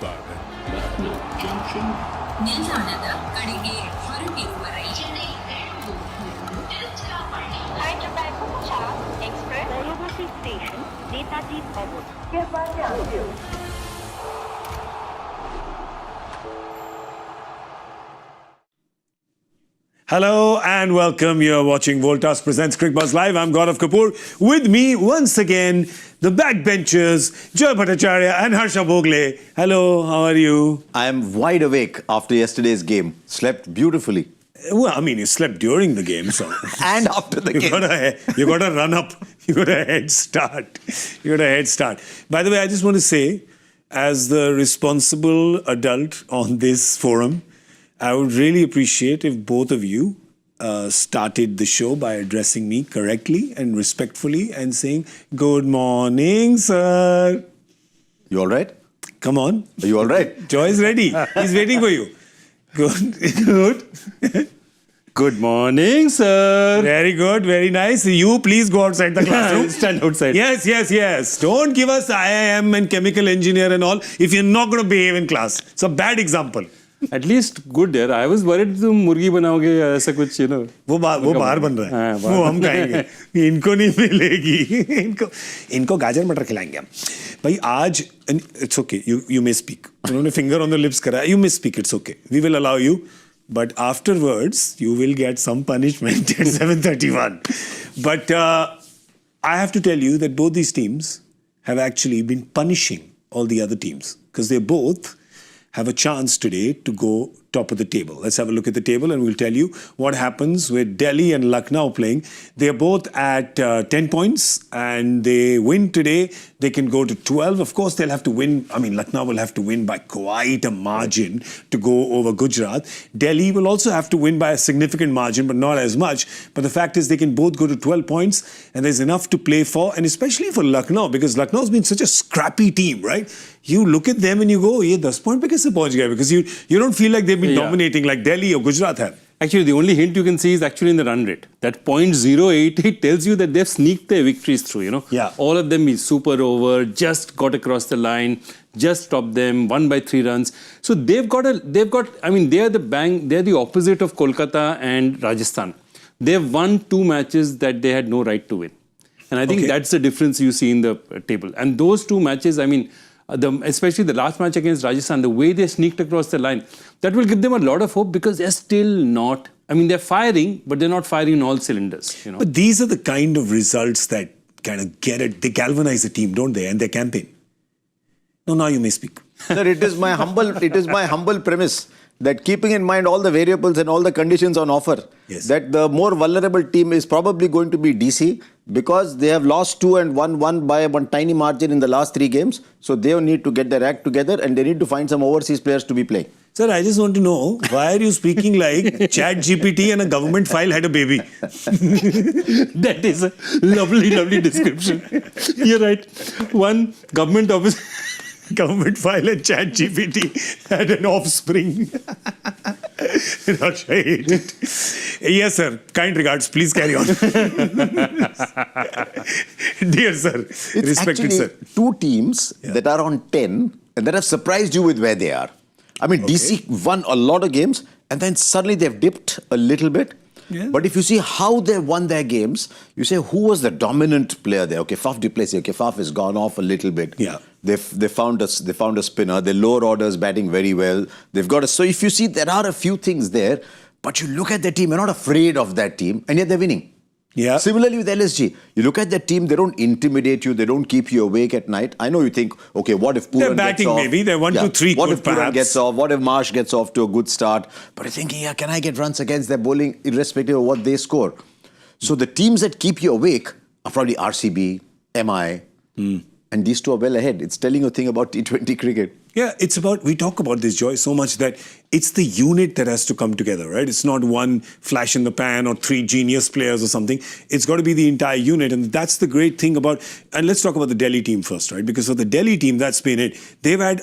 സ്വാഗതം. Lucknow Junction. ನಿಲ್ದಾಣದ ಕಡೆಗೆ ಹೊರಟಿರುವರೆ Hyderabad Voltas Express Railway Station, Netaji Bhavan. Hereby down. Hello and welcome. You're watching Voltas Presents Cricbuzz Live. I'm Gaurav Kapur. With me once again, the backbenchers, Bhattacharjya and Harsha Bhogle. Hello, how are you? I am wide awake after yesterday's game. Slept beautifully. Well, I mean, you slept during the game, so And after the game. you got a run up. You got a head start. You got a head start. By the way, I just want to say, as the responsible adult on this forum, I would really appreciate if both of you started the show by addressing me correctly and respectfully and saying, "Good morning, sir." You all right? Come on. Are you all right? Joy is ready. He's waiting for you. Good. Good. Good morning, sir. Very good. Very nice. You please go outside the classroom. Stand outside. Yes. Don't give us IIM and chemical engineer and all if you're not going to behave in class. It's a bad example. At least good यार. I was worried तुम मुर्गी बनाओगे ऐसा कुछ you know. वो बाहर बन रहा है. हाँ, वो हम खाएंगे. इनको नहीं मिलेगी. इनको गाजर मटर खिलाएंगे हम. भाई आज it's okay. You may speak. उन्होंने finger on the lips करा. You may speak. It's okay. We will allow you. But afterwards, you will get some punishment at 7:31. But I have to tell you that both these teams have actually been punishing all the other teams because they both have a chance today to go top of the table. Let's have a look at the table and we'll tell you what happens with Delhi and Lucknow playing. They're both at 10 points and they win today. They can go to 12. Of course, they'll have to win. I mean, Lucknow will have to win by quite a margin to go over Gujarat. Delhi will also have to win by a significant margin, but not as much. But the fact is they can both go to 12 points and there's enough to play for. And especially for Lucknow, because Lucknow's been such a scrappy team, right? You look at them and you go, ye 10 point pe kaise pahunch gaye? Because you don't feel like they've been dominating like Delhi or Gujarat have. Actually, the only hint you can see is actually in the run rate. That 0.088 tells you that they've sneaked their victories through, you know. Yeah. All of them is super over, just got across the line, just stopped them, won by 3 runs. So they're the opposite of Kolkata and Rajasthan. They've won 2 matches that they had no right to win. And I think that's the difference you see in the table. And those 2 matches, I mean, especially the last match against Rajasthan, the way they sneaked across the line, that will give them a lot of hope because they're still not, I mean, they're firing, but they're not firing in all cylinders. You know? But these are the kind of results that kind of they galvanize the team, don't they, and their campaign. No, now you may speak. Sir, it is my humble premise that keeping in mind all the variables and all the conditions on offer, Yes. that the more vulnerable team is probably going to be DC because they have lost 2 and won 1 by one tiny margin in the last 3 games. So they need to get their act together and they need to find some overseas players to be playing. Sir, I just want to know, why are you speaking like ChatGPT and a government file had a baby? That is a lovely description. You're right. One government office. Government file and ChatGPT had an offspring. Not sure I hate it. Yes, sir. Kind regards. Please carry on. Dear sir. It's Respected actually sir. 2 teams that are on 10 and that have surprised you with where they are. I mean, DC won a lot of games and then suddenly they've dipped a little bit. Yeah. But if you see how they won their games, you say, who was the dominant player there? Okay, Faf Duplessis. Okay, Faf has gone off a little bit. Yeah. They found a spinner. Their lower orders batting very well. They've got so if you see, there are a few things there, but you look at their team, you're not afraid of that team, and yet they're winning. Yeah. Similarly with LSG, you look at their team, they don't intimidate you, they don't keep you awake at night. I know you think, okay, what if Pooran They're batting gets off? maybe, they're 1, 2, 3 What good if Pooran perhaps. gets off? What if Marsh gets off to a good start? But you're thinking, can I get runs against their bowling irrespective of what they score? So the teams that keep you awake are probably RCB, MI, and these 2 are well ahead. It's telling you a thing about T20 cricket. Yeah, it's about, we talk about this, Joy, so much that it's the unit that has to come together, right? It's not one flash in the pan or three genius players or something. It's got to be the entire unit. And that's the great thing about, and let's talk about the Delhi team first, right? Because for the Delhi team, that's been it. They've had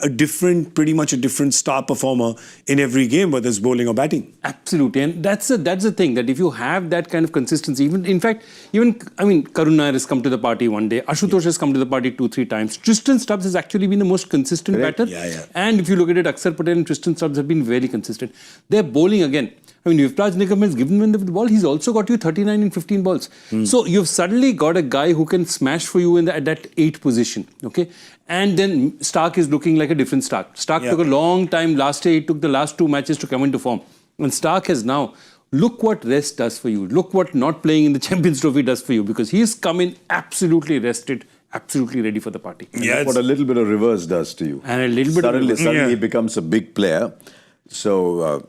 pretty much a different star performer in every game, whether it's bowling or batting. Absolutely. And that's the thing, that if you have that kind of consistency, Karun Nair has come to the party one day, Ashutosh has come to the party 2-3 times. Tristan Stubbs has actually been the most consistent batter. Yeah. And if you look at it, Axar, Patel and Tristan Stubbs have been very consistent. They're bowling again. Yuvraj Nigam has given him the ball. He's also got you 39 in 15 balls. So you've suddenly got a guy who can smash for you at that 8th position. Okay, and then Stark is looking like a different Stark. Stark took a long time. Last year, he took the last 2 matches to come into form. And Stark has now, look what rest does for you. Look what not playing in the Champions Trophy does for you, because he's come in absolutely rested, absolutely ready for the party. Yeah, what a little bit of reverse does to you. And a little bit suddenly he becomes a big player. So,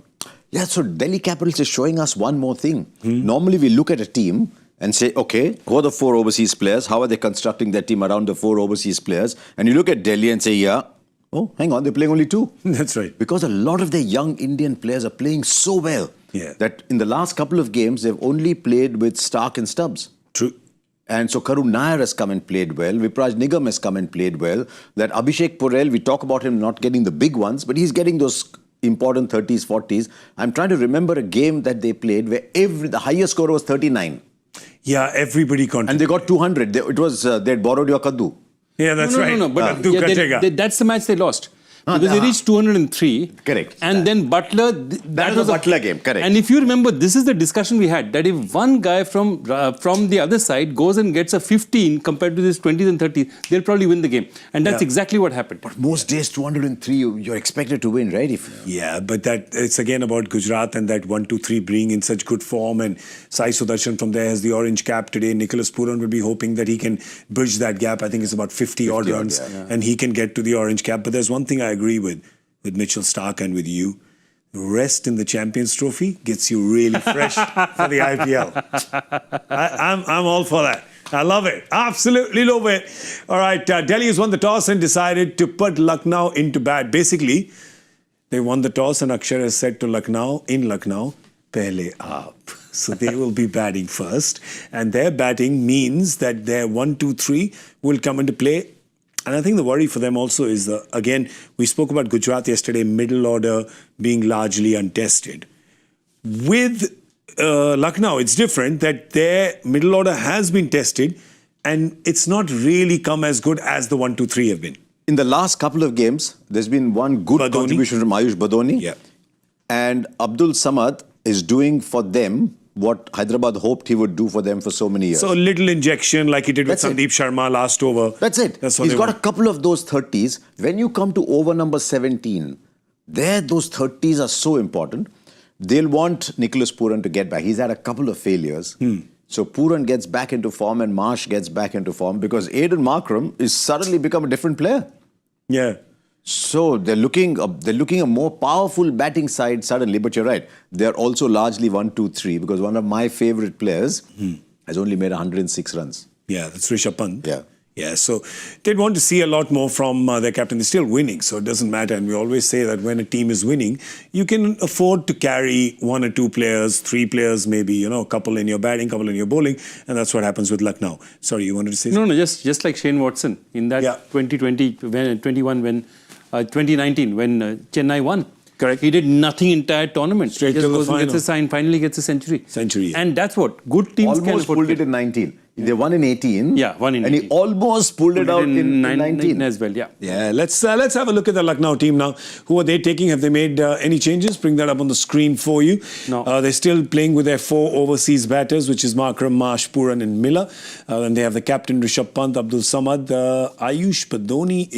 so Delhi Capitals is showing us one more thing. Normally we look at a team and say, okay, who are the 4 overseas players? How are they constructing their team around the 4 overseas players? And you look at Delhi and say, oh, hang on, they're playing only 2. That's right. Because a lot of their young Indian players are playing so well that in the last couple of games, they've only played with Stark and Stubbs. True. And so Karun Nair has come and played well. Vipraj Nigam has come and played well. That Abhishek Porel, we talk about him not getting the big ones, but he's getting those important 30s, 40s. I'm trying to remember a game that they played where the highest score was 39. Yeah, everybody contributed. And they got 200. They'd borrowed your kaddu. Yeah, that's right. No. But that's the match they lost. Because they reached 203. Correct. And then Butler... That was a Butler game, correct. And if you remember, this is the discussion we had, that if one guy from the other side goes and gets a 15 compared to this 20s and 30s, they'll probably win the game. And that's exactly what happened. But most days, 203, you're expected to win, right? Yeah, but it's again about Gujarat and that 1-2-3 being in such good form. And Sai Sudarshan from there has the orange cap today. Nicholas Pooran will be hoping that he can bridge that gap. I think it's about 50 odd runs. And he can get to the orange cap. But there's one thing I agree with Mitchell Stark and with you. Rest in the Champions Trophy gets you really fresh for the IPL. I'm all for that. I love it. Absolutely love it. All right, Delhi has won the toss and decided to put Lucknow into bat. Basically, they won the toss and Axar has said to Lucknow, pehle aap. So they will be batting first. And their batting means that their 1-2-3 will come into play. And I think the worry for them also is, again, we spoke about Gujarat yesterday, middle order being largely untested. With Lucknow, it's different that their middle order has been tested and it's not really come as good as the 1-2-3 have been. In the last couple of games, there's been one good contribution from Ayush Badoni. Yeah. And Abdul Samad is doing for them what Hyderabad hoped he would do for them for so many years. So a little injection like he did with Sandeep Sharma last over. That's it. He's got a couple of those 30s. When you come to over number 17, those 30s are so important. They'll want Nicholas Pooran to get back. He's had a couple of failures. So Pooran gets back into form and Marsh gets back into form because Aiden Markram is suddenly become a different player. Yeah. So they're looking a more powerful batting side suddenly, but you're right. They're also largely 1-2-3 because one of my favorite players has only made 106 runs. Yeah, that's Rishabh Pant. Yeah, so they'd want to see a lot more from their captain. They're still winning, so it doesn't matter. And we always say that when a team is winning, you can afford to carry 1 or 2 players, 3 players, maybe, a couple in your batting, couple in your bowling. And that's what happens with Lucknow. Sorry, you wanted to say something? No, just like Shane Watson in that 2019 when Chennai won. Correct. He did nothing entire tournament. Straight he just to the goes and final. gets a sign, finally gets a century. And that's what good teams almost can pulled it in 19. They won in 18. Yeah, won in 18. And he almost pulled it out in 19 as well. Yeah, let's have a look at the Lucknow team now. Who are they taking? Have they made any changes? Bring that up on the screen for you. No. They're still playing with their 4 overseas batters, which is Markram, Marsh, Pooran and Miller. And they have the captain Rishabh Pant, Abdul Samad. Ayush Badoni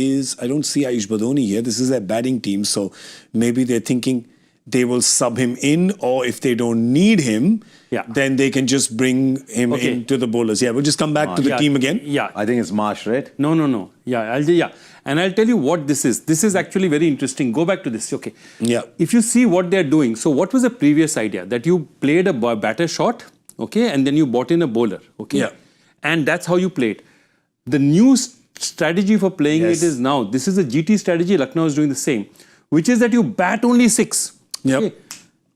I don't see Ayush Badoni here. This is their batting team. So maybe they're thinking they will sub him in, or if they don't need him, then they can just bring him into the bowlers. Yeah, we'll just come back to the team again. Yeah. I think it's Marsh, right? No. Yeah, and I'll tell you what this is. This is actually very interesting. Go back to this. Okay. Yeah. If you see what they're doing, so what was the previous idea? That you played a batter shot, okay, and then you brought in a bowler, okay? Yeah. And that's how you played. The new strategy for playing it is now, this is a GT strategy, Lucknow is doing the same, which is that you bat only 6. Yep.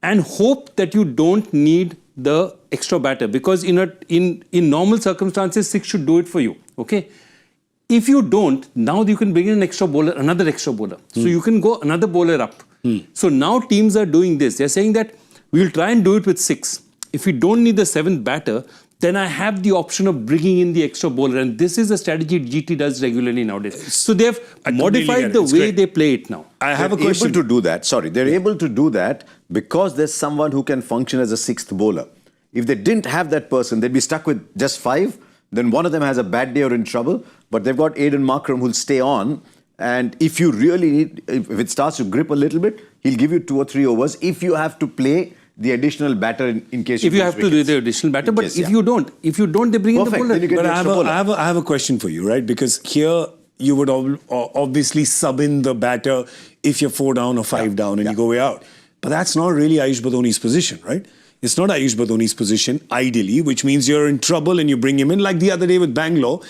And hope that you don't need the extra batter, because in normal circumstances 6 should do it for you. Okay. If you don't, now you can bring in an extra bowler, another extra bowler. So you can go another bowler up. So now teams are doing this. They're saying that we'll try and do it with 6. If we don't need the 7th batter, then I have the option of bringing in the extra bowler. And this is a strategy GT does regularly nowadays. So they've modified the way they play it now. I have a They're question. able to do that. Sorry, they're able to do that because there's someone who can function as a 6th bowler. If they didn't have that person, they'd be stuck with just 5. Then one of them has a bad day or in trouble. But they've got Aiden Markram who'll stay on. And if you really need, if it starts to grip a little bit, he'll give you 2 or 3 overs. If you have to play the additional batter in case you If you have to do the additional batter, but if you don't, they bring in the Perfect. bowler. Then you get But the I extra bowler. have a question for you, right? Because here you would obviously sub in the batter if you're 4 down or 5 down and you go way out. But that's not really Ayush Badoni's position, right? It's not Ayush Badoni's position, ideally, which means you're in trouble and you bring him in. Like the other day with Bangalore,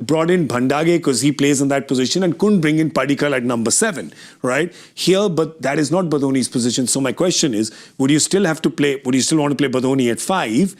brought in Bhandage because he plays in that position and couldn't bring in Padikkal at number 7, right? Here, but that is not Badoni's position. So my question is, would you still want to play Badoni at 5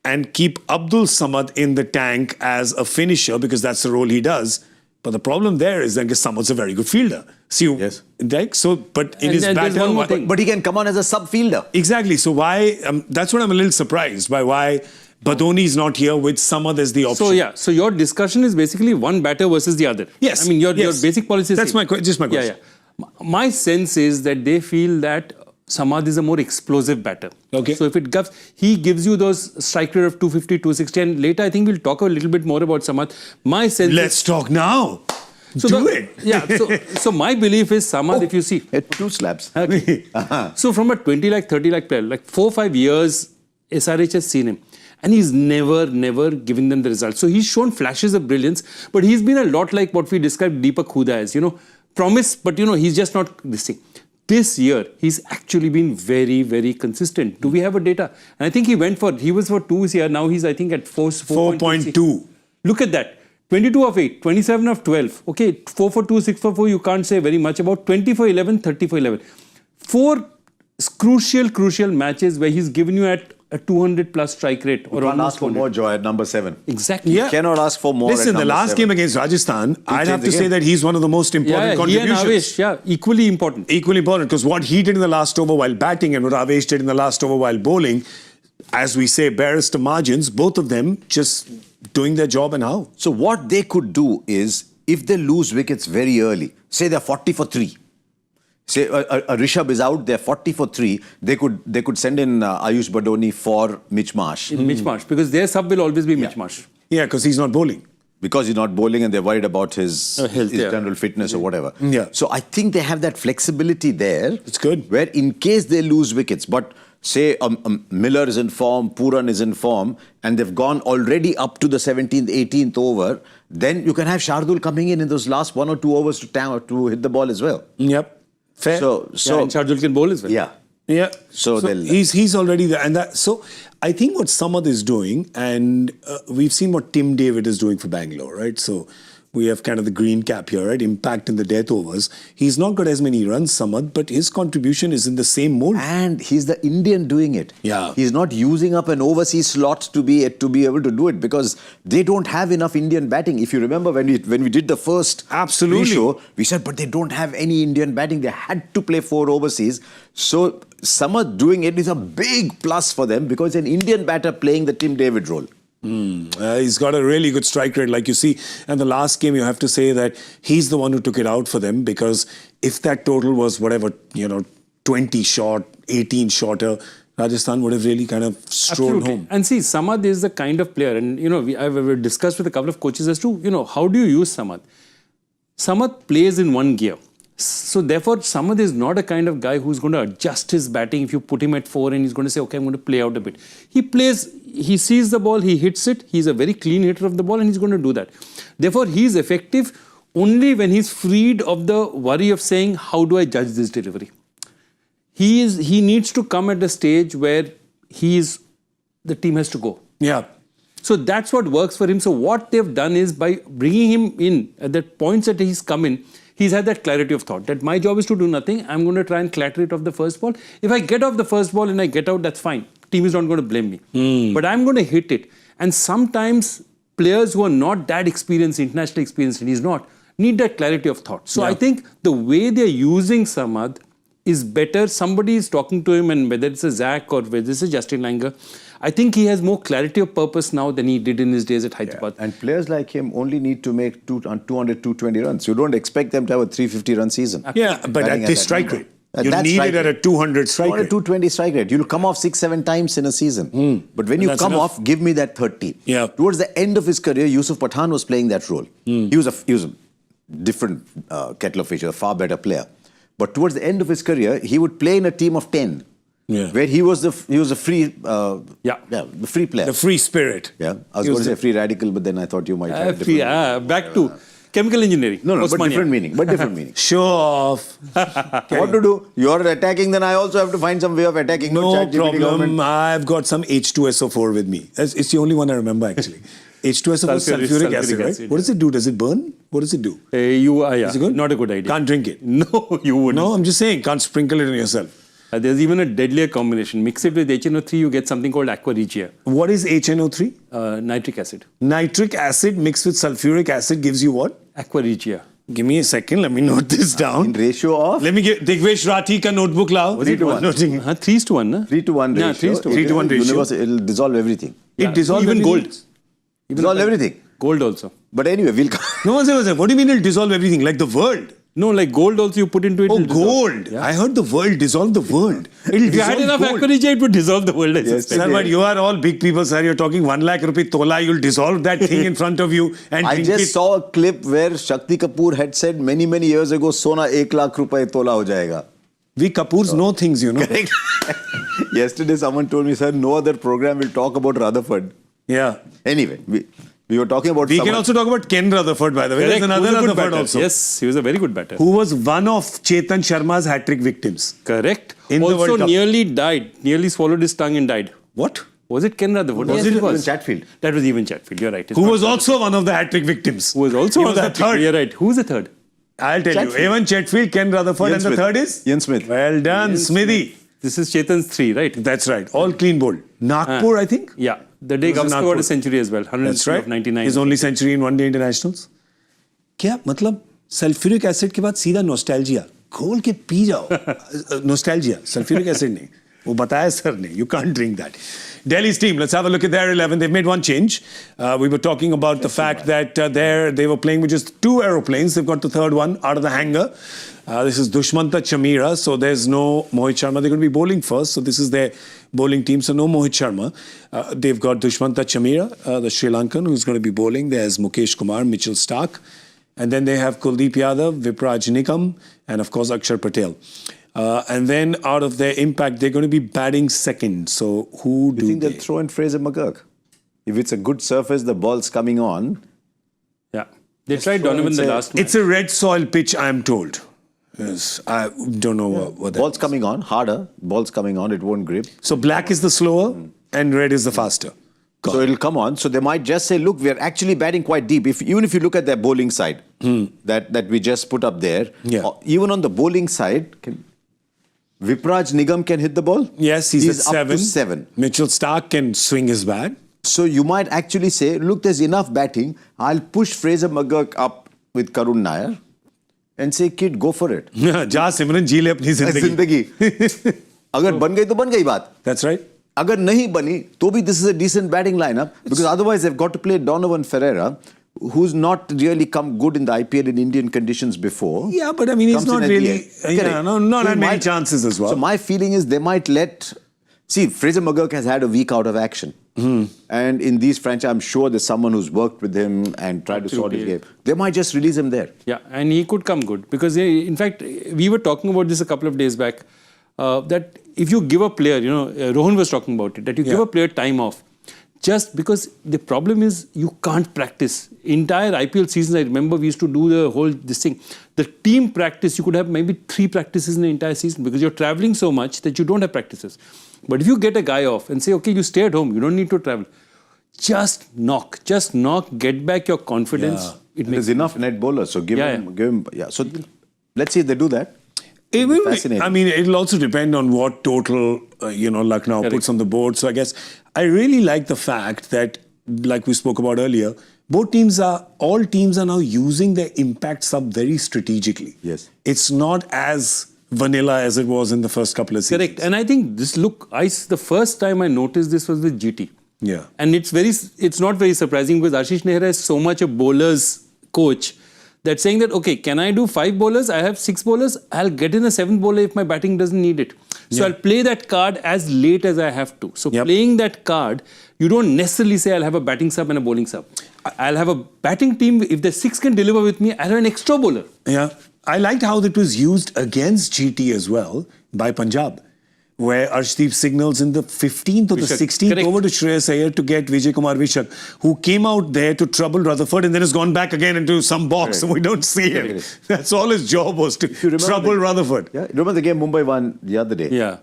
and keep Abdul Samad in the tank as a finisher because that's the role he does? But the problem there is that Samad's a very good fielder. See, Yes. Right? So, but in And his there's batter, one more thing. But he can come on as a sub-fielder. exactly. So why? That's what I'm a little surprised by. Why Badoni is not here with Samad as the option. So your discussion is basically one batter versus the other. Yes. I mean, your Yes. basic policy is That's same. just my question. Yeah. My sense is that they feel that Samad is a more explosive batter. Okay. So if he gives you those strike rate of 250, 260, and later I think we'll talk a little bit more about Samad. My sense Let's talk now. is, Do it. Yeah. So my belief is Samad, if you see. Hit 2 slaps. Okay. So from a 20 lakh, 30 lakh player, like 4-5 years, SRH has seen him. And he's never given them the results. So he's shown flashes of brilliance, but he's been a lot like what we described Deepak Huda as, promise, but he's just not this thing. This year, he's actually been very, very consistent. Do we have a data? And I think he was for 2 here. Now he's, I think, at 4.2. Look at that. 22 of 8, 27 of 12. Okay, 4 for 2, 6 for 4, you can't say very much about. 20 for 11, 30 for 11. 4 crucial matches where he's given you at a 200 plus strike rate. You can't ask for more joy at number 7. Exactly. Yeah. You cannot ask for more Listen, at the number last 7. game against Rajasthan, I'd have changed to the say game. that he's one of the most important He and contributions. Avesh, equally important. Equally important, because what he did in the last over while batting and what Avesh did in the last over while bowling, as we say, barrister margins, both of them just doing their job and how. So what they could do is, if they lose wickets very early, say they're 40 for 3, say a Rishabh is out, they're 40 for 3, they could send in Ayush Badoni for Mitch Marsh. Mitch Marsh, because their sub will always be Mitch Marsh. Yeah, because he's not bowling. Because he's not bowling and they're worried about his Health, yeah. general fitness or whatever. Yeah. So I think they have that flexibility there. It's good. Where in case they lose wickets, but say Miller is in form, Pooran is in form, and they've gone already up to the 17th, 18th over, then you can have Shardul coming in those last 1 or 2 overs to hit the ball as well. Yep. Fair. So And Shardul can bowl as well. yeah. Yeah. So they'll- he's already there. And so I think what Samad is doing, and we've seen what Tim David is doing for Bangalore, right? So we have kind of the green cap here, right? Impact in the death overs. He's not got as many runs, Samad, but his contribution is in the same mold. And he's the Indian doing it. Yeah. He's not using up an overseas slot to be able to do it because they don't have enough Indian batting. If you remember when we did the first Absolutely. pre-show, we said, but they don't have any Indian batting. They had to play 4 overseas. So Samad doing it is a big plus for them because an Indian batter playing the Tim David role. He's got a really good strike rate, like you see. And the last game, you have to say that he's the one who took it out for them because if that total was 20 short, 18 shorter, Rajasthan would have really kind of strolled home. And see, Samad is the kind of player, and I've discussed with a couple of coaches as to, how do you use Samad? Samad plays in one gear. So therefore, Samad is not a kind of guy who's going to adjust his batting if you put him at 4 and he's going to say, okay, I'm going to play out a bit. He sees the ball, he hits it, he's a very clean hitter of the ball and he's going to do that. Therefore, he's effective only when he's freed of the worry of saying, how do I judge this delivery? He needs to come at a stage where the team has to go. Yeah. So that's what works for him. So what they've done is by bringing him in at the points that he's come in, he's had that clarity of thought that my job is to do nothing. I'm going to try and clatter it off the first ball. If I get off the first ball and I get out, that's fine. Team is not going to blame me. But I'm going to hit it. And sometimes players who are not that experienced, internationally experienced, and he's not, need that clarity of thought. So I think the way they're using Samad is better. Somebody is talking to him, and whether it's a Zach or whether it's a Justin Langer, I think he has more clarity of purpose now than he did in his days at Hyderabad. And players like him only need to make 200, 220 runs. You don't expect them to have a 350-run season. Yeah, but at this strike rate. You That need strike it at a rate. 200 strike 200, rate. 220 strike rate. You'll come off 6-7 times in a season. But when you That's come enough. off, give me that 30. Yeah. Towards the end of his career, Yusuf Pathan was playing that role. He was a different kettle of fish, a far better player. But towards the end of his career, he would play in a team of 10. Yeah. Where he was a free the free player. The free spirit. Yeah, I was going to say free radical, but then I thought you might have different Back to chemical engineering. No, but Osmania. different meaning. But different meaning. Show off. What to do? You're attacking, then I also have to find some way of attacking. No ChatGPT problem. government. I've got some H2SO4 with me. It's the only one I remember actually. H2SO4 is sulfuric acid, right? What does it do? Does it burn? What does it do? Is it good? Not a good idea. Can't drink it. No, you wouldn't. No, I'm just saying, can't sprinkle it on yourself. There's even a deadlier combination. Mix it with HNO3, you get something called aqua regia, What is HNO3? nitric acid. Nitric acid mixed with sulfuric acid gives you what? Aqua regia. Give me a second, let me note this In down. ratio of Let me get Digvesh Rathi ka notebook lao. Was it one? Noting. 3:1, na? 3-to-1 ratio. Yeah, 3:1. 3:1 ratio. Universe, it'll dissolve everything. It dissolves Even everything? gold. Dissolve everything. Gold also. But anyway, we'll No, one second. What do you mean it'll dissolve everything? Like the world? No, like gold also you put into it. Oh, it'll dissolve. gold. Yeah. I heard the world dissolve the world. It'll If you had enough aqua regia, it would dissolve the world, I suspect. Sir, but you are all big people, sir. You're talking 1 lakh rupee tola. You'll dissolve that thing in front of you and I drink just it. saw a clip where Shakti Kapoor had said many years ago, Sona 1 lakh rupaye tola ho jayega. We Kapoors know things, you know. Yesterday someone told me, sir, no other program will talk about Rutherford. Yeah. Anyway, we were talking about We someone. can also talk about Ken Rutherford, by the way. Correct. There's another Who was a good Rutherford batter. also. Yes, he was a very good batter. Who was one of Chetan Sharma's hat-trick victims. Correct. In the also World Cup. nearly died. Nearly swallowed his tongue and died. What? Was it Ken Rutherford? Was Yes, it it was. even Chatfield? That was even Chatfield. You're right. It's Who not was Chatfield. also one of the hat-trick victims. Who was also He one was of the third. You're right. Who's the third? I'll tell Chatfield. you. Evan Chetfield, Ken Rutherford, Ian and Smith. the third is? Ian Smith. Well done, Smithy. This is Chetan's 3, right? That's right. All clean bowled. Nagpur, I think. Yeah. The day It was in Gavaskar got Nagpur. a century as well. 100 That's right. of 99. His only century in one-day internationals. क्या मतलब sulphuric acid के बाद सीधा nostalgia खोल के P जाओ nostalgia sulphuric acid नहीं वो बताया सर ने you can't drink that. Delhi's team, let's have a look at their 11. They've made one change. We were talking about the fact that they were playing with just 2 aeroplanes. They've got the third one out of the hangar. This is Dushmanta Chamira, so there's no Mohit Sharma. They're going to be bowling first, so this is their bowling team, so no Mohit Sharma. They've got Dushmanta Chamira, the Sri Lankan, who's going to be bowling. There's Mukesh Kumar, Mitchell Starc. And then they have Kuldeep Yadav, Vipraj Nikam, and of course Axar Patel. And then out of their impact, they're going to be batting second. So who Do you think they'll throw in Fraser McGurk? If it's a good surface, the ball's coming on. Yeah. They tried Donovan the last match. It's a red soil pitch, I'm told. Yes, I don't know what that Ball's is. coming on, harder. Ball's coming on, it won't grip. So black is the slower and red is the faster. So it'll come on. So they might just say, look, we're actually batting quite deep. Even if you look at their bowling side, that we just put up there, Yeah. even on the bowling side, Vipraj Nigam can hit the ball. Yes, he's at up 7. to 7. Mitchell Starc can swing his bat. So you might actually say, look, there's enough batting. I'll push Fraser McGurk up with Karun Nair and say, kid, go for it. जा सिमरन जी ले अपनी जिंदगी. जिंदगी अगर बन गई तो बन गई बात. That's right. अगर नहीं बनी तो भी this is a decent batting lineup because otherwise they've got to play Donovan Ferreira, who's not really come good in the IPL in Indian conditions before. Yeah, but I mean, he's Comes not in at the really. end. Yeah, Correct. not So had many my- chances as well. So my feeling is they might let. See, Fraser McGurk has had a week out of action. And in these franchises, I'm sure there's someone who's worked with him and tried to sort his game. They might just release him there. Yeah, and he could come good because, in fact, we were talking about this a couple of days back. That if you give a player, Rohan was talking about it, that you give a player time off, just because the problem is you can't practice. Entire IPL season, I remember we used to do this thing. The team practice, you could have maybe 3 practices in the entire season because you're traveling so much that you don't have practices. But if you get a guy off and say, okay, you stay at home, you don't need to travel. just knock, get back your confidence. Yeah. It There's makes enough net bowlers, so give him. Yeah. So let's see if they do that. It will, Fascinating. I mean, it'll also depend on what total, Lucknow puts on the board. So I guess I really like the fact that, like we spoke about earlier, all teams are now using their impact sub very strategically. Yes. It's not as vanilla as it was in the first couple of seasons. correct. And I think the first time I noticed this was with GT. Yeah. And it's not very surprising because Ashish Nehra is so much a bowler's coach that saying that, okay, can I do 5 bowlers? I have 6 bowlers. I'll get in a 7th bowler if my batting doesn't need it. So I'll play that card as late as I have to. So playing that card, you don't necessarily say I'll have a batting sub and a bowling sub. I'll have a batting team. If the 6 can deliver with me, I'll have an extra bowler. Yeah. I liked how it was used against GT as well by Punjab, where Arshdeep signals in the 15th or the 16th over to Shreyas Iyer to get Vijay Kumar Vishak, who came out there to trouble Rutherford and then has gone back again into some box and we don't see him. That's all his job was, to trouble Rutherford. Yeah, remember the game Mumbai won the other day? Yeah.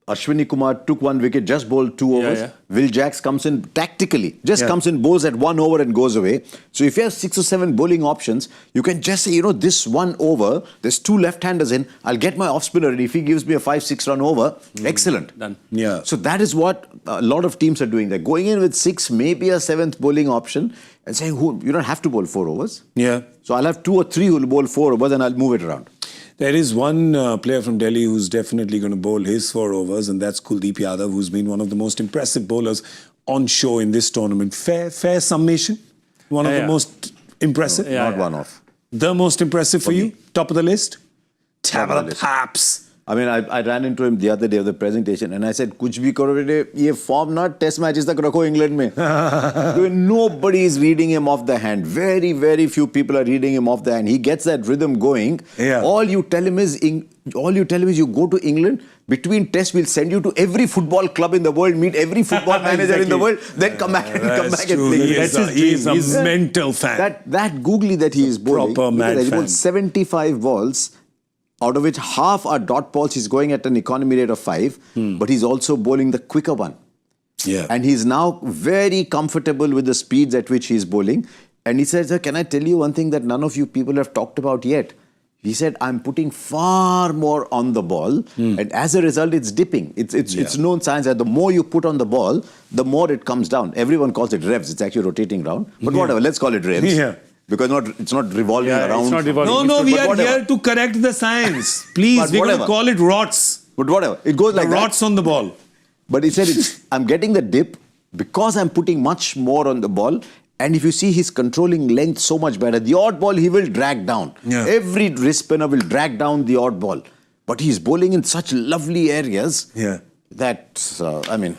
Ashwini Kumar took 1 wicket, just bowled 2 overs. Yeah. Will Jacks comes in tactically, comes in, bowls at 1 over and goes away. So if you have 6 or 7 bowling options, you can just say, this 1 over, there's 2 left-handers in, I'll get my off-spinner and if he gives me a 5-6 run over, excellent. Done. Yeah. So that is what a lot of teams are doing. They're going in with 6, maybe a 7th bowling option and saying, you don't have to bowl 4 overs. Yeah. So I'll have 2 or 3 who will bowl 4 overs and I'll move it around. There is one player from Delhi who's definitely going to bowl his 4 overs, and that's Kuldeep Yadav, who's been one of the most impressive bowlers on show in this tournament. Fair summation? One of the most impressive? Not one off. The most impressive for you? Top of the list? Top of the list. Perhaps. I mean, I ran into him the other day of the presentation and I said, कुछ भी करो बेटे, ये form not test matches तक रखो England में. Nobody is reading him off the hand. Very, very few people are reading him off the hand. He gets that rhythm going. Yeah. All you tell him is you go to England. Between tests, we'll send you to every football club in the world, meet every football manager in the world, then come back and play. He is a mental fan. That googly that he is bowling, proper mad he fan. bowled 75 balls, out of which half are dot balls. He's going at an economy rate of 5, but he's also bowling the quicker one. Yeah. And he's now very comfortable with the speeds at which he's bowling. And he says, can I tell you one thing that none of you people have talked about yet? He said, I'm putting far more on the ball, and as a result, it's dipping. It's known science that the more you put on the ball, the more it comes down. Everyone calls it revs. It's actually rotating round. But whatever, let's call it revs. Yeah. Because it's not revolving around. It's not revolving. No, we are whatever. here to correct the science. Please, But we're going to whatever. call it rots. But whatever, it goes like The rots on the ball. But he said, I'm getting the dip because I'm putting much more on the ball. And if you see, he's controlling length so much better. The odd ball, he will drag down. Yeah. Every wrist spinner will drag down the odd ball. But he's bowling in such lovely areas that,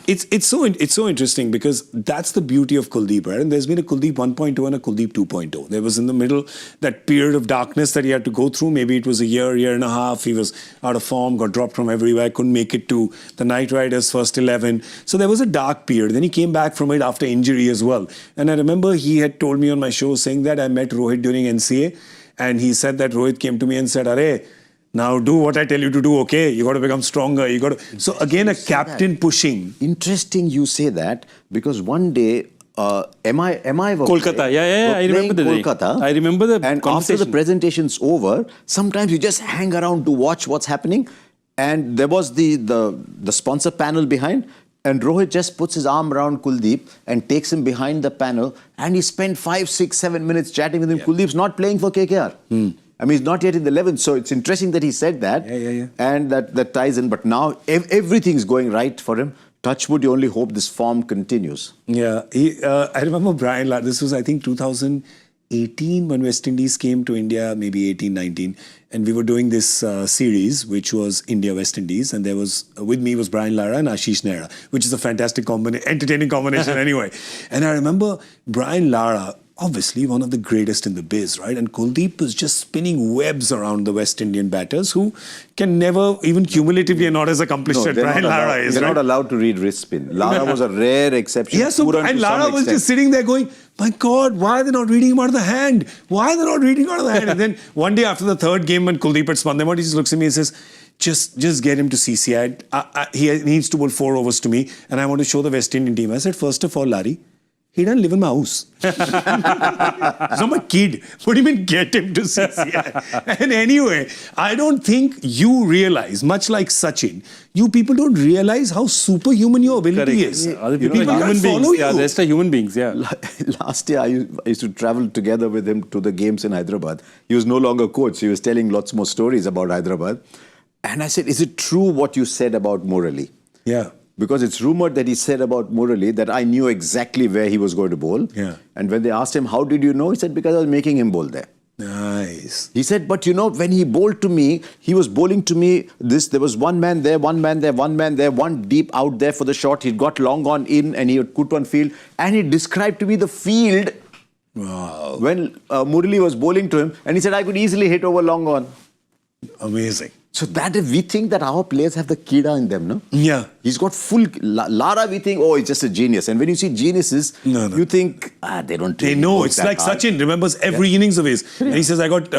It's so interesting because that's the beauty of Kuldeep, right? And there's been a Kuldeep 1.0 and a Kuldeep 2.0. There was in the middle that period of darkness that he had to go through. Maybe it was a year and a half. He was out of form, got dropped from everywhere, couldn't make it to the Knight Riders first 11. So there was a dark period. Then he came back from it after injury as well. And I remember he had told me on my show saying that I met Rohit during NCA, and he said that Rohit came to me and said, "Arey, now do what I tell you to do, okay? You got to become stronger. You got to." So again, a captain pushing. interesting you say that because one day, MI were Kolkata, I remember the day. Kolkata. I remember the And after the conversation. presentation's over, sometimes you just hang around to watch what's happening. And there was the sponsor panel behind. And Rohit just puts his arm around Kuldeep and takes him behind the panel. And he spent 5, 6, 7 minutes chatting with him. Kuldeep's not playing for KKR. I mean, he's not yet in the 11th. So it's interesting that he said that. Yeah. And that ties in. But now everything's going right for him. Touchwood, you only hope this form continues. Yeah, I remember Brian Lara. This was, I think, 2018 when West Indies came to India, maybe 18, 19. And we were doing this series, which was India-West Indies. And there was, with me was Brian Lara and Ashish Nehra, which is a fantastic entertaining combination anyway. And I remember Brian Lara, obviously one of the greatest in the biz, right? And Kuldeep is just spinning webs around the West Indian batters who can never, even cumulatively, are not as accomplished as Brian Lara is. They're right? not allowed to read wrist spin. Lara was a rare exception. Yeah, so, Pooran and to Lara some was extent. just sitting there going, my God, why are they not reading him out of the hand? Why are they not reading out of the hand? And then one day after the third game when Kuldeep had spun them out, he just looks at me and says, just get him to CC. He needs to bowl 4 overs to me and I want to show the West Indian team. I said, first of all, Larry, he doesn't live in my house. He's not my kid. What do you mean get him to CCI? And anyway, I don't think you realize, much like Sachin, you people don't realize how superhuman your ability is. Other people People are can't human follow beings. you. Yeah, the rest are human beings. Yeah. Last year, I used to travel together with him to the games in Hyderabad. He was no longer coach. He was telling lots more stories about Hyderabad. And I said, is it true what you said about Murali? Yeah. Because it's rumored that he said about Murali that I knew exactly where he was going to bowl. Yeah. And when they asked him, how did you know? He said, because I was making him bowl there. Nice. He said, but you know, when he bowled to me, he was bowling to me there was one man there, one man there, one man there, one deep out there for the shot. He'd got long on in and he had put one field. And he described to me the field when Murali was bowling to him. And he said, I could easily hit over long on. Amazing. So that is, we think that our players have the kida in them, no? Yeah. He's got full... Lara, we think, oh, he's just a genius. And when you see geniuses, No. you think, they don't... They really know. work It's that like hard. Sachin remembers every innings of his. And he says, I got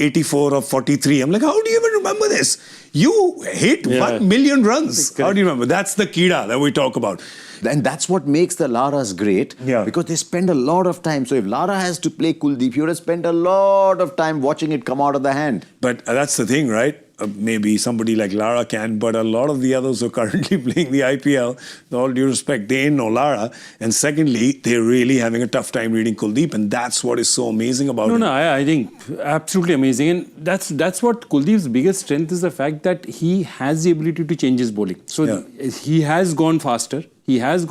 84 or 43. I'm like, how do you even remember this? You hit 1 million runs. How do you remember? That's the kida that we talk about. And that's what makes the Laras great. Yeah. Because they spend a lot of time. So if Lara has to play Kuldeep, you would have spent a lot of time watching it come out of the hand. But that's the thing, right? Maybe somebody like Lara can, but a lot of the others who are currently playing the IPL, with all due respect, they ain't no Lara. And secondly, they're really having a tough time reading Kuldeep, and that's what is so amazing about him. I think absolutely amazing. And that's what Kuldeep's biggest strength is, the fact that he has the ability to change his bowling. So he has gone faster. He has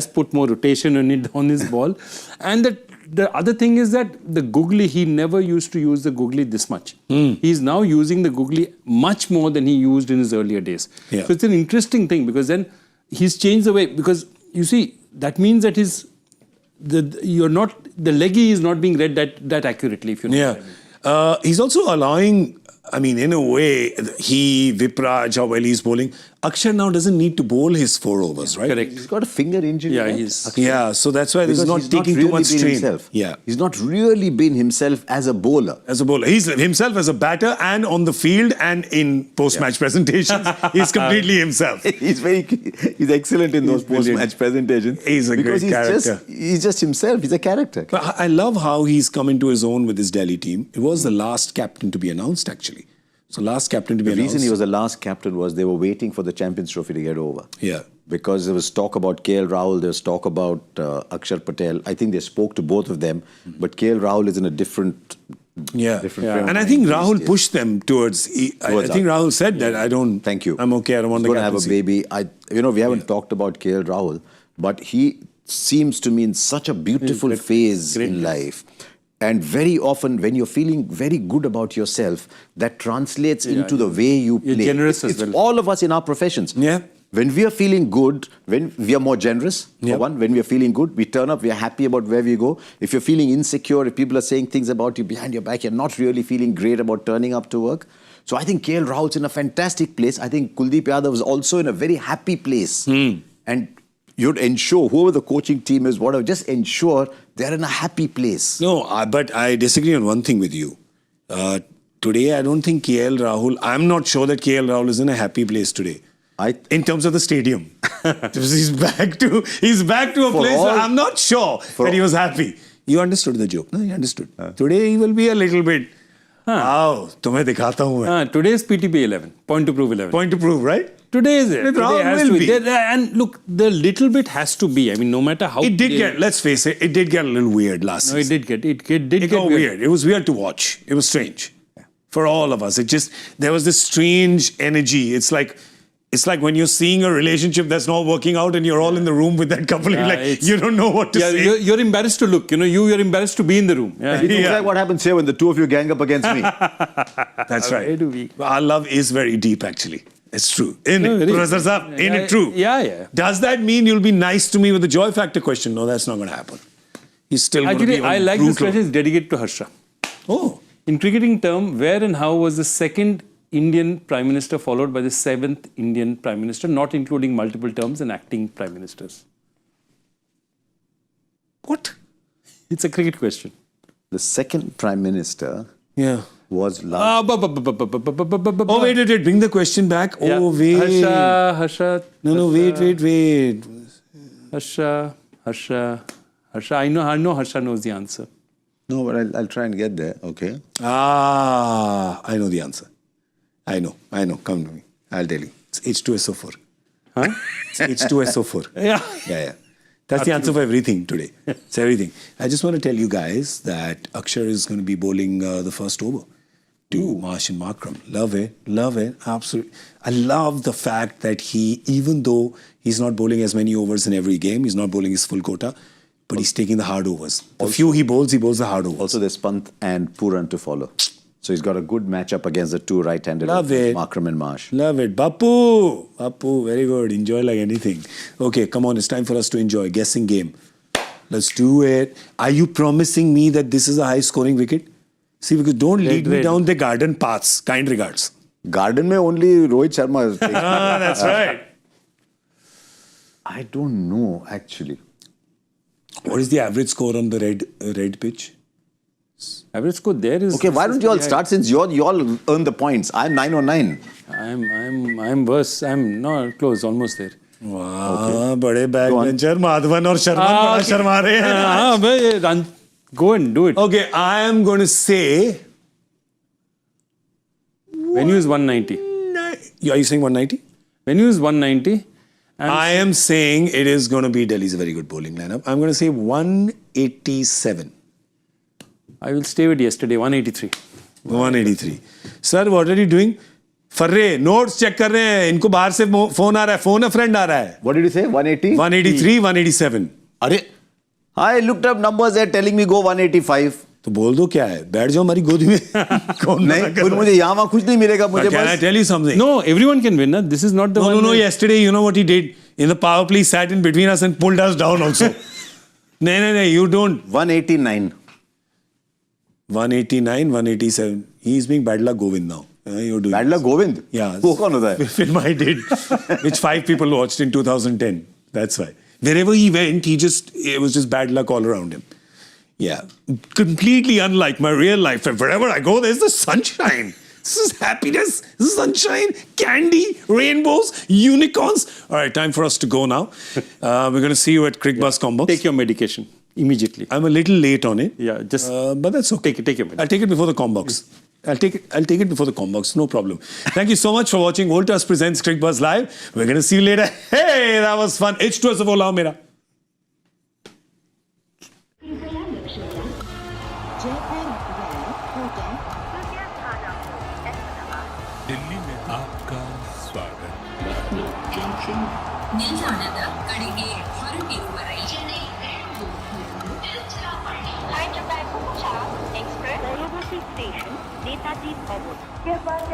put more rotation on his ball. And the other thing is that the googly, he never used to use the googly this much. He's now using the googly much more than he used in his earlier days. Yeah. So it's an interesting thing, because then he's changed the way, because you see, that means that the leggy is not being read that accurately, if you know what I mean. He's also allowing, in a way, Vipraj, how well he's bowling. Axar now doesn't need to bowl his 4 overs, right? Correct. He's got a finger injury. Yeah, right? he's... Yeah, so that's why he's not he's taking really too much been strain. himself. Yeah. He's not really been himself as a bowler. As a bowler. He's himself as a batter and on the field and in post-match presentations. He's completely himself. He's excellent in those post-match presentations. He's a great character. He's just himself. He's a character. But I love how he's come into his own with his Delhi team. It was the last captain to be announced, actually. So last captain to be The announced. reason he was the last captain was they were waiting for the Champions Trophy to get over. Yeah. Because there was talk about KL Rahul, there was talk about Axar Patel. I think they spoke to both of them, but KL Rahul is in a different frame. And I think Rahul pushed them towards. I think Rahul said that Thank you. I'm okay. I don't want He's the going to have a baby. We haven't talked about KL Rahul, but he seems to me in such a beautiful phase in life. And very often, when you're feeling very good about yourself, that translates into the way you play. You're generous it's as well. all of us in our professions. Yeah. When we are feeling good, when we are more generous, for one, when we are feeling good, we turn up, we are happy about where we go. If you're feeling insecure, if people are saying things about you behind your back, you're not really feeling great about turning up to work. So I think KL Rahul's in a fantastic place. I think Kuldeep Yadav was also in a very happy place. And you'd ensure, whoever the coaching team is, whatever, just ensure they're in a happy place. No, but I disagree on one thing with you. Today, I don't think KL Rahul, I'm not sure that KL Rahul is in a happy place today. In terms of the stadium. he's back to a place where I'm not sure that he was happy. You understood the joke, no? You understood. Today, he will be a little bit, wow, tumhe dikhata hu main. Today's PTP 11, point to prove 11. Point to prove, right? Today is it. Rahul Today has will to be. be. And look, the little bit has to be. No matter how... It did get, let's face it, it did get a little weird last season. It did get weird. It was weird to watch. It was strange. For all of us. There was this strange energy. It's like when you're seeing a relationship that's not working out and you're all in the room with that couple. You don't know what to say. You're embarrassed to look. You're embarrassed to be in the room. It's like what happens here when the two of you gang up against me. That's right. Our love is very deep, actually. It's true. Ain't it true? Yeah. Does that mean you'll be nice to me with the joy factor question? No, that's not going to happen. He's still going to be Actually, I like this question. It's dedicated to Harsha. Oh. In cricketing term, where and how was the second Indian Prime Minister followed by the seventh Indian Prime Minister, not including multiple terms and acting Prime Ministers? What? It's a cricket question. The second Prime Minister Yeah. was last. Oh, wait. Bring the question back. Yeah. Oh, wait. Harsha. No, wait. Harsha. I know Harsha knows the answer. No, but I'll try and get there. Okay. I know the answer. I know. Come to me. I'll tell you. It's H2SO4. Huh? It's H2SO4. Yeah. That's the answer for everything today. It's everything. I just want to tell you guys that Axar is going to be bowling the first over to Marsh and Markram. Love it. Absolutely. I love the fact that he, even though he's not bowling as many overs in every game, he's not bowling his full quota, but he's taking the hard overs. The few he bowls the hard overs. Also, there's Pant and Pooran to follow. So he's got a good matchup against the two right-handed Love it. Markram and Marsh. Love it. Bapu, very good. Enjoy like anything. Okay, come on. It's time for us to enjoy. Guessing game. Let's do it. Are you promising me that this is a high-scoring wicket? See, because don't lead me down the garden paths. Kind regards. Garden mein only Rohit Sharma. That's right. I don't know, actually. What is the average score on the red pitch? Average score there is. Okay, why don't you all start since you all earn the points? I'm 9 on 9. I'm worse. I'm not close. Almost there. Wow, bade backbencher Madhavan और शर्मा बड़ा शर्मा रहे हैं. Run. Go and do it. Okay, I am going to say. Venue is 190. Are you saying 190? Venue is 190. I am saying it is going to be Delhi's a very good bowling lineup. I'm going to say 187. I will stay with yesterday, 183. 183. Sir, what are you doing? फर्रे notes check कर रहे हैं इनको बाहर से phone आ रहा है phone अ friend आ रहा है What did you say? 180? 183 187 अरे I looked up numbers. They're telling me go 185. तो बोल दो क्या है बैठ जाओ हमारी गोदी में कौन नहीं फिर मुझे यहाँ वहाँ कुछ नहीं मिलेगा मुझे Can I बस tell you something? No, everyone can win. This is not the one. No. Yesterday, you know what he did? In the power play, he sat in between us and pulled us down also. No, you don't. 189. 189, 187. He's being bad luck Govind now. You're doing Bad luck Govind? Yeah. वो कौन होता है? Film I did, which 5 people watched in 2010. That's why. Wherever he went, it was just bad luck all around him. Yeah. Completely unlike my real life. And wherever I go, there's the sunshine. This is happiness. This is sunshine, candy, rainbows, unicorns. All right, time for us to go now. We're going to see you at Cricbuzz Combox. Take your medication immediately. I'm a little late on it. Yeah, just but that's okay. take your medication. I'll take it before the Combox. I'll take it before the Combox. No problem. Thank you so much for watching Voltas presents Cricbuzz Live. We're going to see you later. Hey, that was fun. H2SO lao mera. Delhi में आपका स्वागत. Lucknow Junction. ನಿಲ್ದಾಣದ ಕಡೆಗೆ ಹೊರಟಿರುವವರೇ Hyderabad Express, Railway Station, Netaji Bhavan.